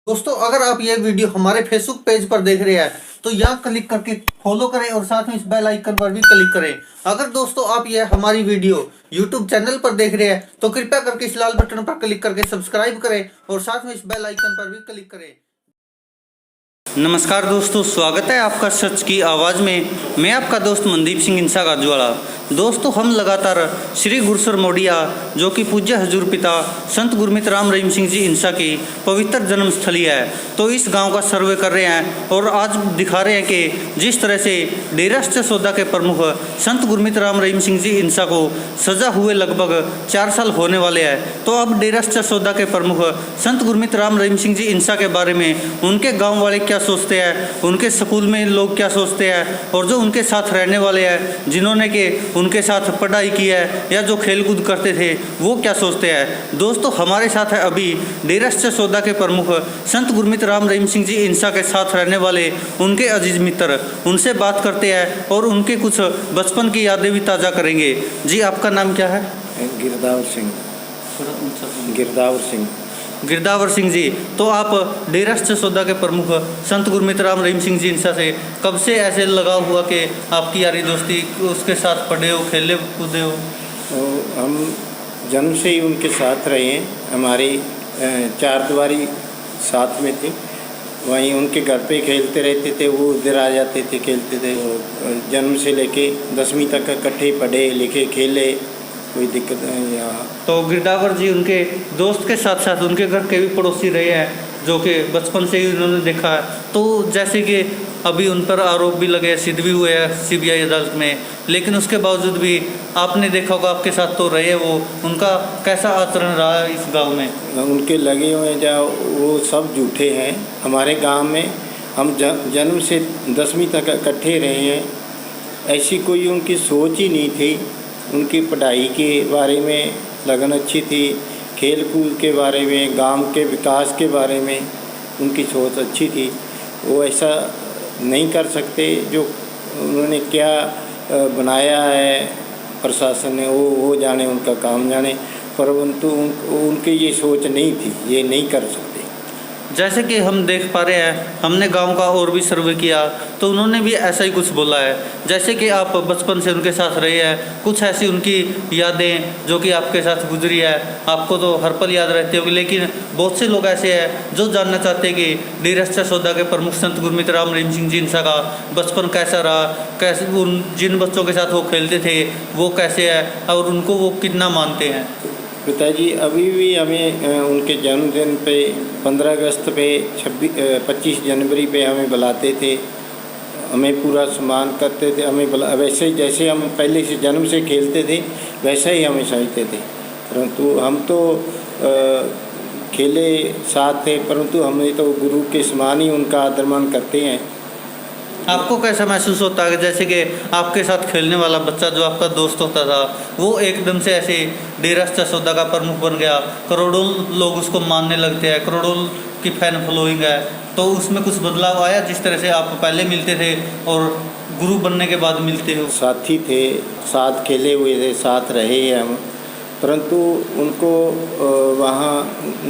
दोस्तों, अगर आप ये वीडियो हमारे फेसबुक पेज पर देख रहे हैं तो यहाँ क्लिक करके फॉलो करें और साथ में इस बेल आइकन पर भी क्लिक करें। अगर दोस्तों आप ये हमारी वीडियो यूट्यूब चैनल पर देख रहे हैं तो कृपया करके इस लाल बटन पर क्लिक करके सब्सक्राइब करें और साथ में इस बेल आइकन पर भी क्लिक करें। नमस्कार दोस्तों, स्वागत है आपका सच की आवाज़ में। मैं आपका दोस्त मनदीप सिंह इंसा गाजवाड़ा। दोस्तों, हम लगातार श्री गुरसर मोडिया जो कि पूज्य हजूर पिता संत गुरमीत राम रहीम सिंह जी इंसा की पवित्र जन्मस्थली है, तो इस गांव का सर्वे कर रहे हैं और आज दिखा रहे हैं कि जिस तरह से डेरा सौदा के प्रमुख संत गुरमीत राम रहीम सिंह जी इंसा को सजा हुए लगभग 4 साल होने वाले हैं, तो अब डेरा सौदा के प्रमुख संत गुरमीत राम रहीम सिंह जी इंसा के बारे में उनके गाँव वाले क्या सोचते हैं, उनके स्कूल में लोग क्या सोचते हैं और जो उनके साथ रहने वाले हैं जिन्होंने कि उनके साथ पढ़ाई की है या जो खेलकूद करते थे वो क्या सोचते हैं। दोस्तों, हमारे साथ है अभी डेरा सौदा के प्रमुख संत गुरमीत राम रहीम सिंह जी इंसा के साथ रहने वाले उनके अजीज मित्र। उनसे बात करते हैं और उनके कुछ बचपन की यादें भी ताज़ा करेंगे। जी, आपका नाम क्या है? गिरदावर सिंह। गिरदावर सिंह। गिरदावर सिंह जी, तो आप डेरा सौदा के प्रमुख संत गुरमीत राम रहीम सिंह जी इंसा से कब से ऐसे लगाव हुआ कि आपकी यारी दोस्ती उसके साथ पढ़े हो, खेले कूदे हो? तो हम जन्म से ही उनके साथ रहे हैं। हमारी चारदीवारी साथ में थी, वहीं उनके घर पे खेलते रहते थे, वो उधर आ जाते थे, खेलते थे। जन्म से लेके 10वीं तक इकट्ठे पढ़े लिखे खेले, कोई दिक्कत नहीं यहाँ। तो गिरदावर जी उनके दोस्त के साथ साथ उनके घर के भी पड़ोसी रहे हैं जो कि बचपन से ही उन्होंने देखा है। तो जैसे कि अभी उन पर आरोप भी लगे, सिद्ध भी हुए हैं सीबीआई अदालत में, लेकिन उसके बावजूद भी आपने देखा होगा आपके साथ तो रहे वो, उनका कैसा आचरण रहा है इस गाँव में? उनके लगे हुए जो वो सब झूठे हैं। हमारे गांव में हम जन्म से 10वीं तक इकट्ठे रहे हैं, ऐसी कोई उनकी सोच ही नहीं थी। उनकी पढ़ाई के बारे में लगन अच्छी थी, खेल कूद के बारे में, गांव के विकास के बारे में उनकी सोच अच्छी थी। वो ऐसा नहीं कर सकते जो उन्होंने क्या बनाया है प्रशासन ने, वो जाने, उनका काम जाने, परंतु उनकी ये सोच नहीं थी, ये नहीं कर सकते। जैसे कि हम देख पा रहे हैं, हमने गांव का और भी सर्वे किया तो उन्होंने भी ऐसा ही कुछ बोला है। जैसे कि आप बचपन से उनके साथ रहे हैं, कुछ ऐसी उनकी यादें जो कि आपके साथ गुजरी है, आपको तो हर पल याद रहती होगी, लेकिन बहुत से लोग ऐसे हैं जो जानना चाहते हैं कि डेरा सौदा के प्रमुख संत गुरमीत राम रहीम सिंह जी इंसा का बचपन कैसा रहा, कैसे उन जिन बच्चों के साथ वो खेलते थे वो कैसे है और उनको वो कितना मानते हैं। पिताजी अभी भी हमें उनके जन्मदिन पे 15 अगस्त पे 25 जनवरी पे हमें बुलाते थे, हमें पूरा सम्मान करते थे। हमें वैसे जैसे हम पहले से जन्म से खेलते थे वैसा ही हमें समझते थे, परंतु हम तो खेले साथ थे, परंतु हमें तो गुरु के समान ही उनका आदर मान करते हैं। आपको कैसा महसूस होता है जैसे कि आपके साथ खेलने वाला बच्चा जो आपका दोस्त होता था वो एकदम से ऐसे डेरा सौदा का प्रमुख बन गया, करोड़ों लोग उसको मानने लगते हैं, करोड़ों की फैन फॉलोइंग है, तो उसमें कुछ बदलाव आया जिस तरह से आप पहले मिलते थे और गुरु बनने के बाद मिलते हो? साथी थे, साथ खेले हुए थे, साथ रहे हम, परंतु उनको वहाँ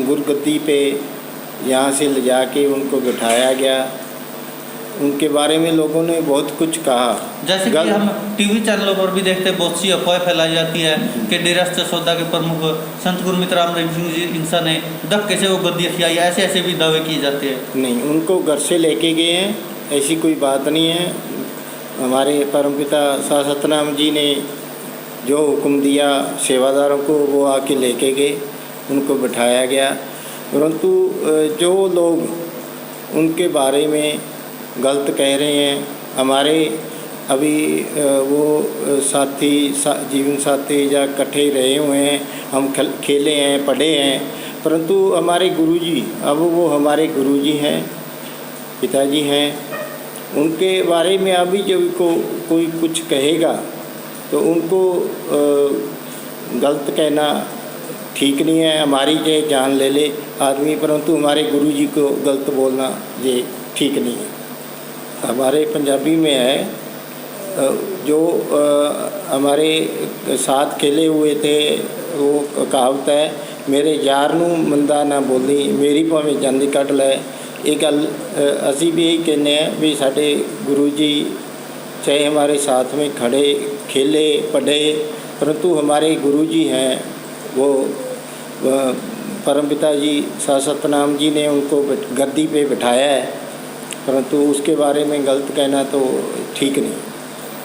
गुरगद्दी पे यहाँ से ले जाके उनको बिठाया गया। उनके बारे में लोगों ने बहुत कुछ कहा। जैसे कि हम टीवी चैनलों पर भी देखते हैं, बहुत सी अफवाहें फैलाई जाती है कि डेरा सौदा के प्रमुख संत गुरमीत राम रहीम सिंह जी इंसा ने धक्के से वो गद्दी खिलाई, ऐसे ऐसे भी दावे किए जाते हैं। नहीं, उनको घर से लेके गए हैं, ऐसी कोई बात नहीं है। हमारे परमपिता सा सतनाम जी ने जो हुक्म दिया सेवादारों को, वो आके लेके गए, उनको बिठाया गया। परंतु जो लोग उनके बारे में गलत कह रहे हैं, हमारे अभी वो साथी जीवन साथी या इकट्ठे रहे हुए हैं, हम खेले हैं, पढ़े हैं, परंतु हमारे गुरुजी, अब वो हमारे गुरुजी हैं, पिताजी हैं, उनके बारे में अभी जब कोई कुछ कहेगा तो उनको गलत कहना ठीक नहीं है। हमारी चाहे जान ले ले आदमी, परंतु हमारे गुरुजी को गलत बोलना ये ठीक नहीं है। हमारे पंजाबी में है जो हमारे साथ खेले हुए थे, वो कहावत है ਮੇਰੇ ਯਾਰ ਨੂੰ ਮੰਦਾ ਨਾ ਬੋਲੀ, ਮੇਰੀ ਭਾਵੇਂ ਜਾਂਦੀ ਕੱਢ ਲੈ। ਇਹ ਗੱਲ ਅਸੀਂ ਵੀ ਇਹੀ ਕਹਿੰਦੇ ਹਾਂ ਵੀ ਸਾਡੇ गुरु जी चाहे हमारे साथ में खड़े खेले पढ़े, परंतु हमारे गुरु जी हैं वो परमपिता जी सतनाम जी ने उनको गद्दी पे बिठाया है, परंतु उसके बारे में गलत कहना तो ठीक नहीं।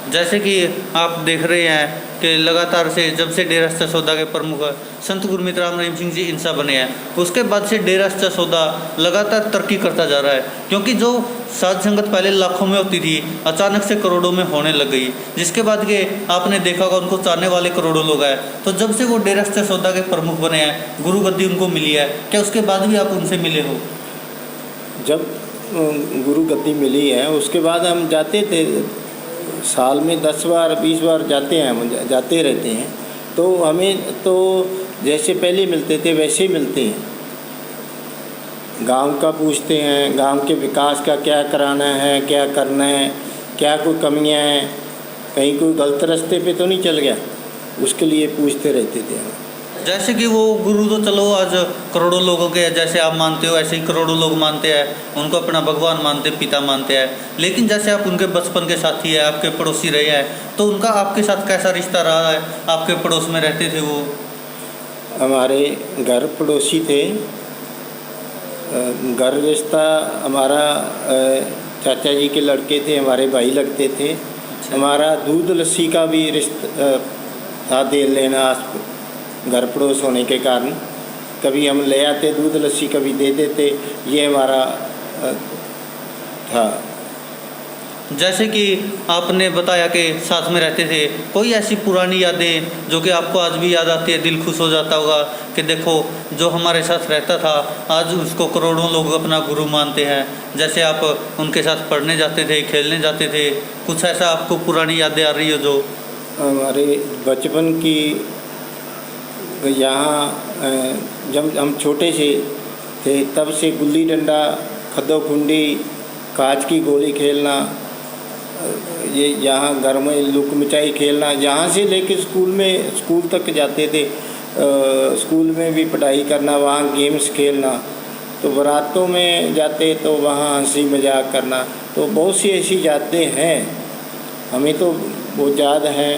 जैसे कि आप देख रहे हैं कि लगातार से जब से डेरा सच्चा सौदा के प्रमुख संत गुरमीत राम रहीम सिंह जी इंसा बने हैं, उसके बाद से डेरा सच्चा सौदा लगातार तरक्की करता जा रहा है, क्योंकि जो साध संगत पहले लाखों में होती थी अचानक से करोड़ों में होने लग गई, जिसके बाद के आपने देखा होगा उनको चाहने वाले करोड़ों लोग हैं। तो जब से वो डेरा सच्चा सौदा के प्रमुख बने हैं, गुरु गद्दी उनको मिली है, क्या उसके बाद भी आप उनसे मिले हो? जब गुरु गद्दी मिली है उसके बाद हम जाते थे, साल में 10 बार 20 बार जाते हैं, हम जाते रहते हैं। तो हमें तो जैसे पहले मिलते थे वैसे ही मिलते हैं, गांव का पूछते हैं, गांव के विकास का क्या कराना है, क्या करना है, क्या कोई कमियां हैं, कहीं कोई गलत रास्ते पे तो नहीं चल गया, उसके लिए पूछते रहते थे हम। जैसे कि वो गुरु तो चलो आज करोड़ों लोगों के जैसे आप मानते हो ऐसे ही करोड़ों लोग मानते हैं, उनको अपना भगवान मानते, पिता मानते हैं, लेकिन जैसे आप उनके बचपन के साथी है, आपके पड़ोसी रहे हैं, तो उनका आपके साथ कैसा रिश्ता रहा है? आपके पड़ोस में रहते थे वो? हमारे घर पड़ोसी थे, घर रिश्ता हमारा चाचा जी के लड़के थे, हमारे भाई लगते थे। हमारा दूध लस्सी का भी रिश्ता था, दे लेना घर पड़ोस होने के कारण, कभी हम ले आते दूध लस्सी, कभी दे देते, ये हमारा था। जैसे कि आपने बताया कि साथ में रहते थे, कोई ऐसी पुरानी यादें जो कि आपको आज भी याद आती है, दिल खुश हो जाता होगा कि देखो जो हमारे साथ रहता था आज उसको करोड़ों लोग अपना गुरु मानते हैं, जैसे आप उनके साथ पढ़ने जाते थे, खेलने जाते थे, कुछ ऐसा आपको पुरानी यादें आ रही हो? जो हमारे बचपन की, यहाँ जब हम छोटे से थे तब से गुल्ली डंडा, खद्दो खुंडी, कांच की गोली खेलना, ये यहाँ घर में लुक मिचाई खेलना, यहाँ से लेकर स्कूल तक जाते थे, स्कूल में भी पढ़ाई करना, वहाँ गेम्स खेलना, तो बारातों में जाते तो वहाँ हंसी मजाक करना, तो बहुत सी ऐसी यादें हैं हमें, तो वो याद हैं,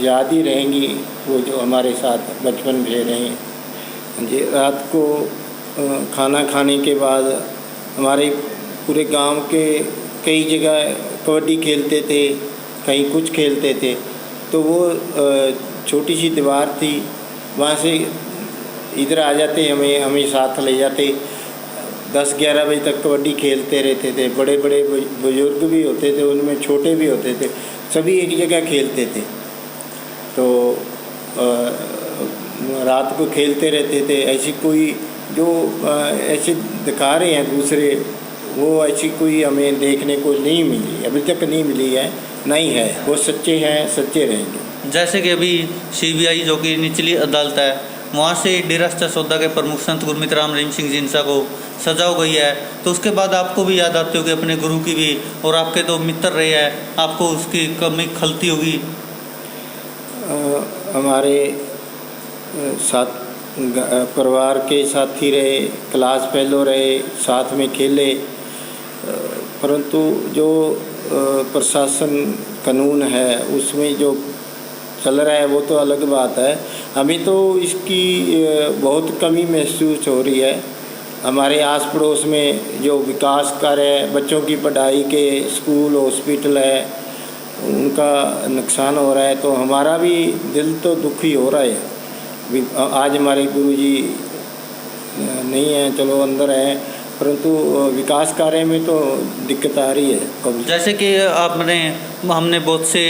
याद ही रहेंगी वो जो हमारे साथ बचपन में रहे हैं। जी, रात को खाना खाने के बाद हमारे पूरे गांव के कई जगह कबड्डी खेलते थे, कहीं कुछ खेलते थे, तो वो छोटी सी दीवार थी, वहाँ से इधर आ जाते, हमें साथ ले जाते, 10-11 बजे तक कबड्डी खेलते रहते थे। बड़े बड़े बुजुर्ग भी होते थे, उनमें छोटे भी होते थे, सभी एक जगह खेलते थे, तो रात को खेलते रहते थे। ऐसी कोई जो ऐसे दिखा रहे हैं दूसरे, वो ऐसी कोई हमें देखने को नहीं मिली, अभी तक नहीं मिली है, नहीं है, वो सच्चे हैं, सच्चे रहेंगे। जैसे कि अभी CBI जो कि निचली अदालत है, वहाँ से डेरा सच्चा सौदा के प्रमुख संत गुरमीत राम रहीम सिंह जी इंसा को सजा हो गई है, तो उसके बाद आपको भी याद आती होगी अपने गुरु की भी, और आपके तो मित्र रहे हैं, आपको उसकी कमी खलती होगी? हमारे साथ परिवार के साथी रहे, क्लास फेलो रहे, साथ में खेले, परंतु जो प्रशासन कानून है उसमें जो चल रहा है वो तो अलग बात है। हमें तो इसकी बहुत कमी महसूस हो रही है। हमारे आस पड़ोस में जो विकास कार्य है, बच्चों की पढ़ाई के स्कूल, हॉस्पिटल है, उनका नुकसान हो रहा है, तो हमारा भी दिल तो दुखी हो रहा है। आज हमारे गुरुजी नहीं हैं, चलो अंदर हैं, परंतु विकास कार्य में तो दिक्कत आ रही है। जैसे कि हमने बहुत से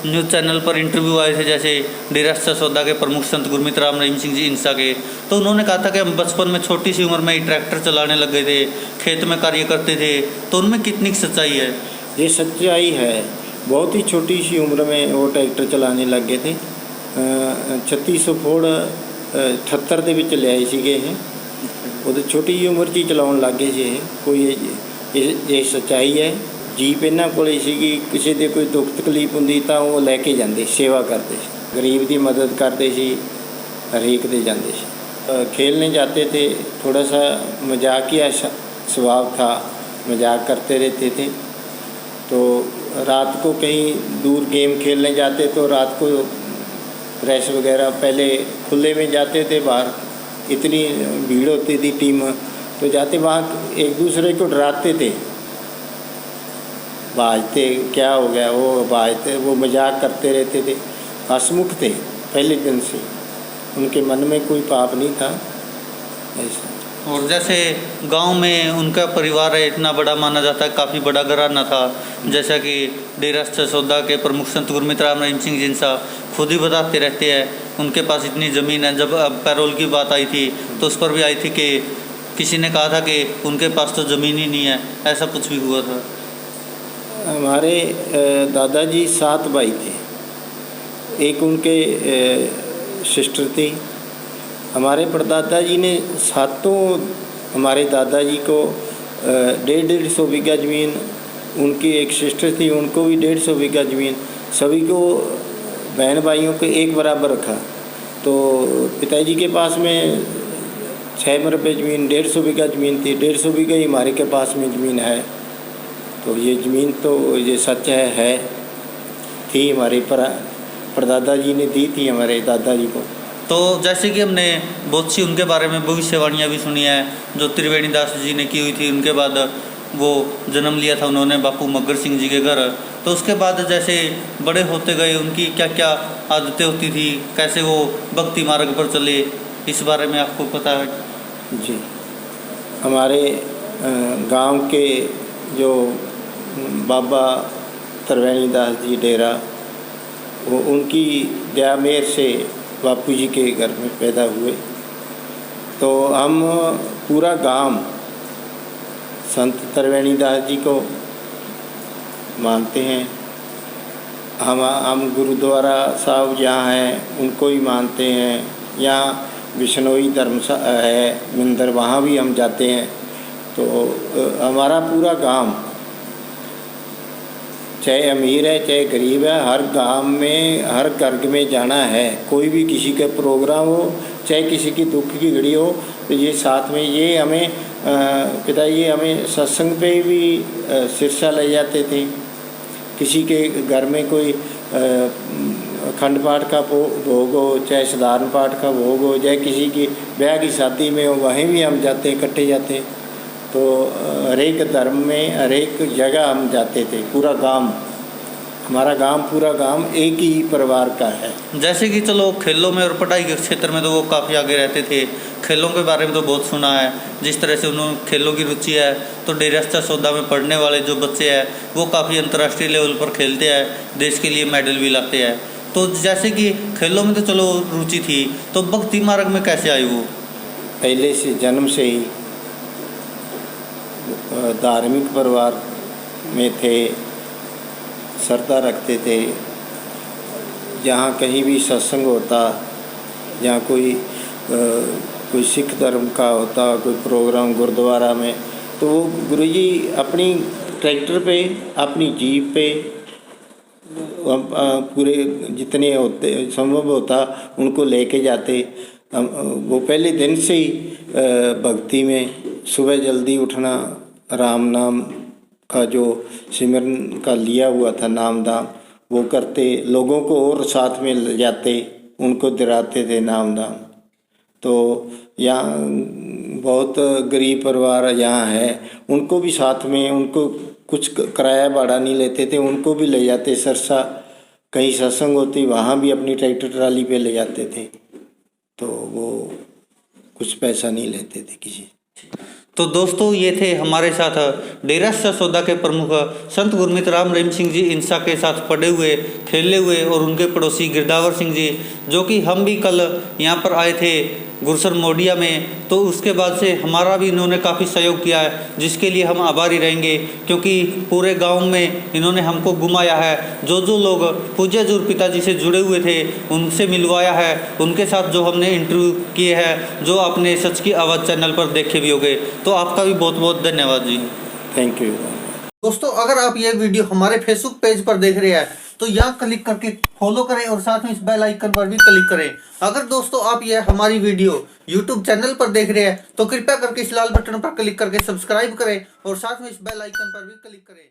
न्यूज़ चैनल पर इंटरव्यू आए थे, जैसे डेरा सच्चा सौदा के प्रमुख संत गुरमीत राम रहीम सिंह जी इंसा के, तो उन्होंने कहा था कि हम बचपन में छोटी सी उम्र में ही ट्रैक्टर चलाने लग गए थे, खेत में कार्य करते थे, तो उनमें कितनी सच्चाई है? ये सच्चाई है, बहुत ही छोटी सी उम्र में वो ट्रैक्टर चलाने लग गए थे। 3600 ਫੋੜ 78 ਦੇ ਵਿੱਚ ਲਿਆਏ ਸੀਗੇ ਇਹ, ਉਹਦੇ ਛੋਟੀ ਜਿਹੀ ਉਮਰ 'ਚ ਹੀ ਚਲਾਉਣ ਲੱਗ ਗਏ ਸੀ ਇਹ। ਕੋਈ ਇਹ ਸੱਚਾਈ ਹੈ। ਜੀਪ ਇਹਨਾਂ ਕੋਲੇ ਸੀਗੀ, ਕਿਸੇ ਦੇ ਕੋਈ ਦੁੱਖ ਤਕਲੀਫ ਹੁੰਦੀ ਤਾਂ ਉਹ ਲੈ ਕੇ ਜਾਂਦੇ, ਸੇਵਾ ਕਰਦੇ ਸੀ, ਗਰੀਬ ਦੀ ਮਦਦ ਕਰਦੇ ਸੀ, ਹਰੇਕ ਦੇ ਜਾਂਦੇ ਸੀ। खेलने जाते थे, थोड़ा सा मजाकिया स्वभाव था, मजाक करते रहते थे। तो रात को कहीं दूर गेम खेलने जाते तो रात को रेस वगैरह पहले खुले में जाते थे, बाहर इतनी भीड़ होती थी टीम, तो जाते वहाँ एक दूसरे को डराते थे, भाजते क्या हो गया, वो भाजते, वो मजाक करते रहते थे, हंसमुख थे पहले दिन से, उनके मन में कोई पाप नहीं था ऐसा। और जैसे गांव में उनका परिवार है इतना बड़ा माना जाता है, काफ़ी बड़ा घराना था, जैसा कि डेरा ससोदा के प्रमुख संत गुरमीत राम रहीम सिंह जिनसा खुद ही बताते रहते हैं उनके पास इतनी ज़मीन है। जब अब पैरोल की बात आई थी तो उस पर भी आई थी कि किसी ने कहा था कि उनके पास तो ज़मीन ही नहीं है, ऐसा कुछ भी हुआ था? हमारे दादाजी 7 भाई थे, एक उनके सिस्टर थी। हमारे परदादा जी ने सातों हमारे दादाजी को 150 बीघा ज़मीन, उनकी एक सिस्टर थी उनको भी 150 बीघा ज़मीन, सभी को बहन भाइयों को एक बराबर रखा। तो पिताजी के पास में 6 मरबे ज़मीन, 150 बीघा ज़मीन थी, 150 बीघा ही हमारे के पास में ज़मीन है। तो ये ज़मीन तो ये सच है थी, हमारे परदादा जी ने दी थी हमारे दादाजी को। तो जैसे कि हमने बहुत सी उनके बारे में भविष्यवाणियाँ भी सुनी है जो त्रिवेणी दास जी ने की हुई थी। उनके बाद वो जन्म लिया था उन्होंने बापू मगर सिंह जी के घर। तो उसके बाद जैसे बड़े होते गए उनकी क्या क्या आदतें होती थी, कैसे वो भक्ति मार्ग पर चले, इस बारे में आपको पता है? जी, हमारे गांव के जो बाबा त्रिवेणी दास जी डेरा, वो उनकी दया मेहर से बापू जी के घर में पैदा हुए। तो हम पूरा गांव संत त्रिवेणी दास जी को मानते हैं। हम गुरुद्वारा साहब जहाँ हैं उनको ही मानते हैं। यहाँ बिश्नोई धर्म है मंदिर, वहाँ भी हम जाते हैं। तो हमारा पूरा गांव, चाहे अमीर है चाहे गरीब है, हर गांव में हर घर में जाना है। कोई भी किसी का प्रोग्राम हो, चाहे किसी की दुख की घड़ी हो, तो ये साथ में ये हमें पिताजी हमें सत्संग पे भी सिरसा ले जाते थे। किसी के घर में कोई अखंड पाठ का भोग हो, चाहे साधारण पाठ का भोग हो, चाहे किसी की ब्याह की शादी में हो, वहीं भी हम जाते, इकट्ठे जाते। तो हर एक धर्म में हर एक जगह हम जाते थे। पूरा गांव, हमारा गांव, पूरा गांव एक ही परिवार का है। जैसे कि चलो खेलों में और पढ़ाई के क्षेत्र में तो वो काफ़ी आगे रहते थे। खेलों के बारे में तो बहुत सुना है, जिस तरह से उन्होंने खेलों की रुचि है। तो डेरा ससोदा में पढ़ने वाले जो बच्चे हैं वो काफ़ी अंतर्राष्ट्रीय लेवल पर खेलते हैं, देश के लिए मेडल भी लाते हैं। तो जैसे कि खेलों में तो चलो रुचि थी, तो भक्ति मार्ग में कैसे आई वो? पहले से जन्म से ही धार्मिक परिवार में थे, श्रद्धा रखते थे। जहाँ कहीं भी सत्संग होता, जहाँ कोई सिख धर्म का होता, कोई प्रोग्राम गुरुद्वारा में, तो वो गुरुजी अपनी ट्रैक्टर पे, अपनी जीप पे पूरे जितने होते संभव होता उनको लेके जाते। वो पहले दिन से ही भक्ति में सुबह जल्दी उठना, राम नाम का जो सिमरन का लिया हुआ था नाम दाम, वो करते, लोगों को और साथ में ले जाते, उनको दिलाते थे नाम दाम। तो यहाँ बहुत गरीब परिवार यहाँ है, उनको भी साथ में, उनको कुछ किराया भाड़ा नहीं लेते थे, उनको भी ले जाते। सरसा कहीं सत्संग होती वहाँ भी अपनी ट्रैक्टर ट्राली पे ले जाते थे। तो वो कुछ पैसा नहीं लेते थे किसी। तो दोस्तों ये थे हमारे साथ डेरा ससोदा के प्रमुख संत गुरमीत राम रहीम सिंह जी इंसा के साथ पढ़े हुए, खेले हुए, और उनके पड़ोसी गिरदावर सिंह जी, जो कि हम भी कल यहाँ पर आए थे गुरसर मोडिया में। तो उसके बाद से हमारा भी इन्होंने काफ़ी सहयोग किया है, जिसके लिए हम आभारी रहेंगे, क्योंकि पूरे गांव में इन्होंने हमको घुमाया है। जो जो लोग पूज्य हजूर पिताजी से जुड़े हुए थे उनसे मिलवाया है, उनके साथ जो हमने इंटरव्यू किए हैं, जो आपने सच की आवाज़ चैनल पर देखे भी होंगे। तो आपका भी बहुत बहुत धन्यवाद जी। Thank you. दोस्तों अगर आप ये वीडियो हमारे फेसबुक पेज पर देख रहे हैं तो यहाँ क्लिक करके फॉलो करें और साथ में इस बेल आइकन पर भी क्लिक करें। अगर दोस्तों आप यह हमारी वीडियो यूट्यूब चैनल पर देख रहे हैं तो कृपया करके इस लाल बटन पर क्लिक करके सब्सक्राइब करें और साथ में इस बेल आइकन पर भी क्लिक करें।